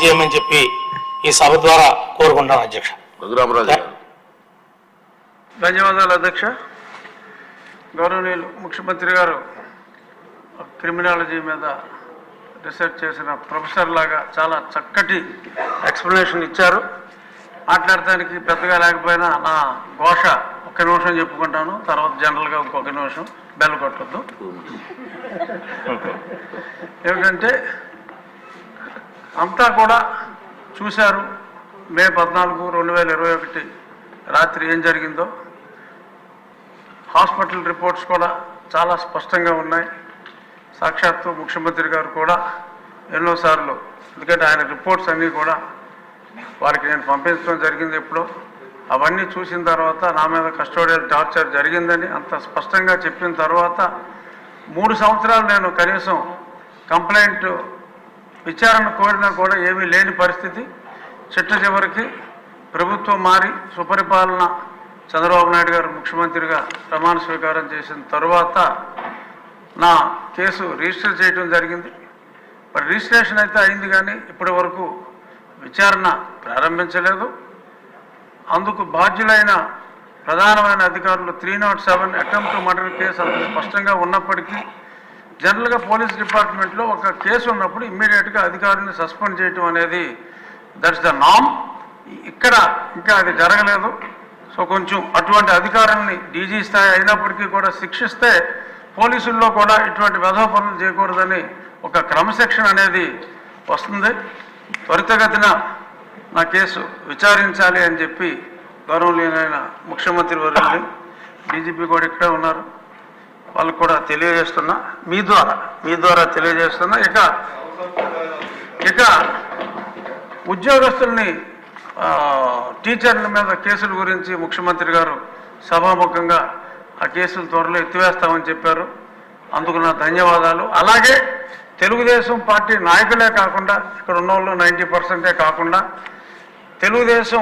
చేయమని చెప్పి ఈ సభ ద్వారా కోరుకుంటాం అధ్యక్ష. ధన్యవాదాలు అధ్యక్ష. గౌరవనీయులు ముఖ్యమంత్రి గారు క్రిమినాలజీ మీద రీసెర్చ్ చేసిన ప్రొఫెసర్ లాగా చాలా చక్కటి ఎక్స్ప్లెనేషన్ ఇచ్చారు. మాట్లాడటానికి పెద్దగా లేకపోయినా నా ఘోష ఒక్క నిమిషం చెప్పుకుంటాను, తర్వాత జనరల్గా ఇంకొక నిమిషం బెల్ కొట్టద్దు. ఏమిటంటే అంతా కూడా చూశారు మే 14, 2021 రాత్రి ఏం జరిగిందో. హాస్పిటల్ రిపోర్ట్స్ కూడా చాలా స్పష్టంగా ఉన్నాయి. సాక్షాత్తు ముఖ్యమంత్రి గారు కూడా ఎన్నోసార్లు, ఎందుకంటే ఆయన రిపోర్ట్స్ అన్నీ కూడా వారికి నేను పంపించడం జరిగింది ఎప్పుడో. అవన్నీ చూసిన తర్వాత నా మీద కస్టోడియల్ టార్చర్ జరిగిందని అంత స్పష్టంగా చెప్పిన తర్వాత 3 సంవత్సరాలు నేను కనీసం కంప్లైంట్ విచారణ కోరినా కూడా ఏమీ లేని పరిస్థితి. చిట్ట చివరికి ప్రభుత్వం మారి సుపరిపాలన చంద్రబాబు నాయుడు గారు ముఖ్యమంత్రిగా ప్రమాణ స్వీకారం చేసిన తరువాత నా కేసు రిజిస్టర్ చేయడం జరిగింది. మరి రిజిస్ట్రేషన్ అయితే అయింది కానీ ఇప్పటి వరకు విచారణ ప్రారంభించలేదు. అందుకు బాధ్యులైన ప్రధానమైన అధికారులు 307 అటెంప్ట్ మర్డర్ కేసు అంత స్పష్టంగా ఉన్నప్పటికీ జనరల్గా పోలీస్ డిపార్ట్మెంట్లో ఒక కేసు ఉన్నప్పుడు ఇమ్మీడియట్గా అధికారులను సస్పెండ్ చేయటం అనేది దట్స్ ద నామ్. ఇక్కడ ఇంకా అది జరగలేదు. సో కొంచెం అటువంటి అధికారుల్ని డీజీ స్థాయి అయినప్పటికీ కూడా శిక్షిస్తే పోలీసుల్లో కూడా ఇటువంటి వెధవ పనులు చేయకూడదని ఒక క్రమశిక్షణ అనేది వస్తుంది. త్వరితగతిన నా కేసు విచారించాలి అని చెప్పి గౌరవనీయులైన ముఖ్యమంత్రి వర్యుల్ని, డీజీపీ కూడా ఇక్కడే ఉన్నారు, వాళ్ళకు కూడా తెలియజేస్తున్నా, మీ ద్వారా తెలియజేస్తున్నా. ఇక ఉద్యోగస్తుల్ని టీచర్ల మీద కేసుల గురించి ముఖ్యమంత్రి గారు సభాముఖంగా ఆ కేసులు త్వరలో ఎత్తివేస్తామని చెప్పారు. అందుకు నా ధన్యవాదాలు. అలాగే తెలుగుదేశం పార్టీ నాయకులే కాకుండా ఇక్కడ ఉన్న వాళ్ళు 90% కాకుండా తెలుగుదేశం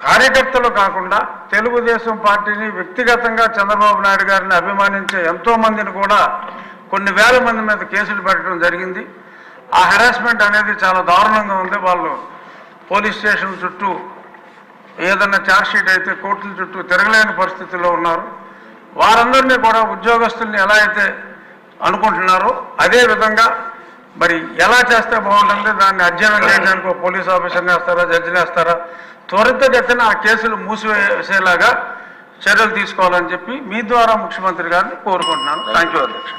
కార్యకర్తలు కాకుండా తెలుగుదేశం పార్టీని వ్యక్తిగతంగా చంద్రబాబు నాయుడు గారిని అభిమానించే ఎంతోమందిని కూడా కొన్ని వేల మంది మీద కేసులు పెట్టడం జరిగింది. ఆ హెరాస్మెంట్ అనేది చాలా దారుణంగా ఉంది. వాళ్ళు పోలీస్ స్టేషన్ చుట్టూ ఏదన్నా ఛార్జ్షీట్ అయితే కోర్టుల చుట్టూ తిరగలేని పరిస్థితుల్లో ఉన్నారు. వారందరినీ కూడా ఉద్యోగస్తుల్ని ఎలా అయితే అనుకుంటున్నారో అదేవిధంగా మరి ఎలా చేస్తే బాగుంటుంది, దాన్ని అధ్యయనం చేయడానికి పోలీస్ ఆఫీసర్ని వేస్తారా, జడ్జిని వేస్తారా, త్వరితగతిన ఆ కేసులు మూసివేసేలాగా చర్యలు తీసుకోవాలని చెప్పి మీ ద్వారా ముఖ్యమంత్రి గారిని కోరుకుంటున్నాను. థ్యాంక్ యూ అధ్యక్ష.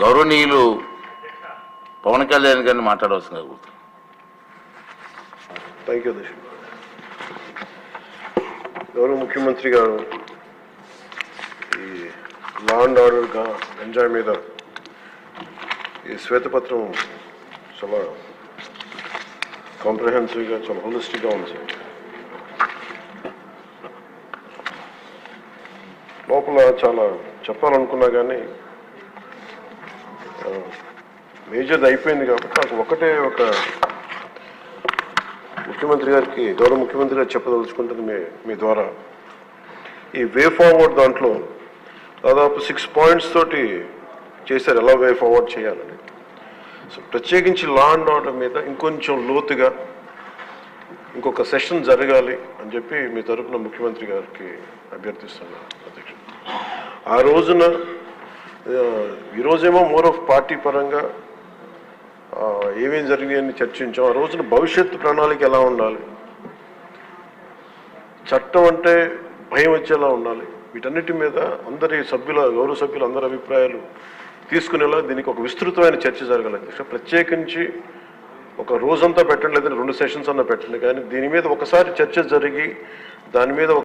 గౌరవనీయులు పవన్ కళ్యాణ్ గారిని మాట్లాడవలసిందిగా కోరుతున్నాను. థ్యాంక్ యూ అధ్యక్ష. గౌరవ ముఖ్యమంత్రి గారు ఈ లా అండ్ ఆర్డర్గా ఎంజాయ్ మీద ఈ శ్వేతపత్రం చాలా కాంప్రహెన్సివ్గా, చాలా హోలిస్టిక్గా ఉంది సార్. లోపల చాలా చెప్పాలనుకున్నా కానీ మేజర్ది అయిపోయింది కాబట్టి నాకు ఒకటే ఒక ముఖ్యమంత్రి గారికి, గౌరవ ముఖ్యమంత్రి గారు చెప్పదలుచుకుంటుంది మీ ద్వారా. ఈ వే ఫార్వర్డ్ దాంట్లో దాదాపు 6 పాయింట్స్ తోటి చేశారు ఎలా వే ఫార్వర్డ్ చేయాలని. సో ప్రత్యేకించి లా అండ్ ఆర్డర్ మీద ఇంకొంచెం లోతుగా ఇంకొక సెషన్ జరగాలి అని చెప్పి మీ తరఫున ముఖ్యమంత్రి గారికి అభ్యర్థిస్తున్నాను అధ్యక్ష. ఆ రోజున ఈరోజేమో మోర్ ఆఫ్ పార్టీ పరంగా ఏమేం జరిగాయని చర్చించాం. ఆ రోజున భవిష్యత్తు ప్రణాళిక ఎలా ఉండాలి, చట్టం అంటే భయం వచ్చేలా ఉండాలి, వీటన్నిటి మీద అందరి గౌరవ సభ్యులు అందరి అభిప్రాయాలు తీసుకునేలా దీనికి ఒక విస్తృతమైన చర్చ జరగాలి అధ్యక్ష. ప్రత్యేకించి ఒక రోజంతా పెట్టండి, లేదంటే 2 సెషన్స్ అన్నా పెట్టండి, కానీ దీని మీద ఒకసారి చర్చ జరిగి దాని మీద